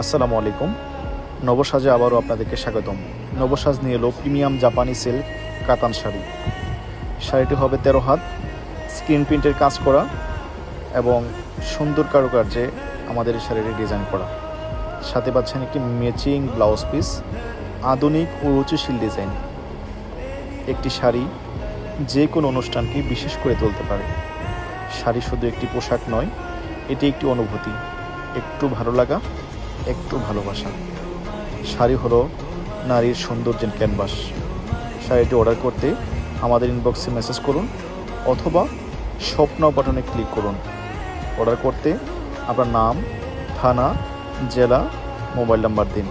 আসসালামু আলাইকুম। নবসাজে আবারও আপনাদেরকে স্বাগতম। নবসাজ নিয়ে এলো প্রিমিয়াম জাপানি সিল্ক কাতান শাড়ি। শাড়িটি হবে 13 হাত, স্ক্রিন প্রিন্টের কাজ করা এবং সুন্দর কারুকার্যে আমাদের এই শাড়িটি ডিজাইন করা। সাথে পাচ্ছেন একটি ম্যাচিং ব্লাউজ পিস, আধুনিক ও রুচিশীল ডিজাইন। একটি শাড়ি যে কোনো অনুষ্ঠানকে বিশেষ করে তুলতে পারে। শাড়ি শুধু একটি পোশাক নয়, এটি একটি অনুভূতি, একটু ভালো লাগা, একটু ভালোবাসা। শাড়ি হলো নারীর সৌন্দর্যের ক্যানভাস। শাড়িটি অর্ডার করতে আমাদের ইনবক্সে মেসেজ করুন অথবা শপ নাও বাটনে ক্লিক করুন। অর্ডার করতে আপনার নাম, থানা, জেলা, মোবাইল নাম্বার দিন।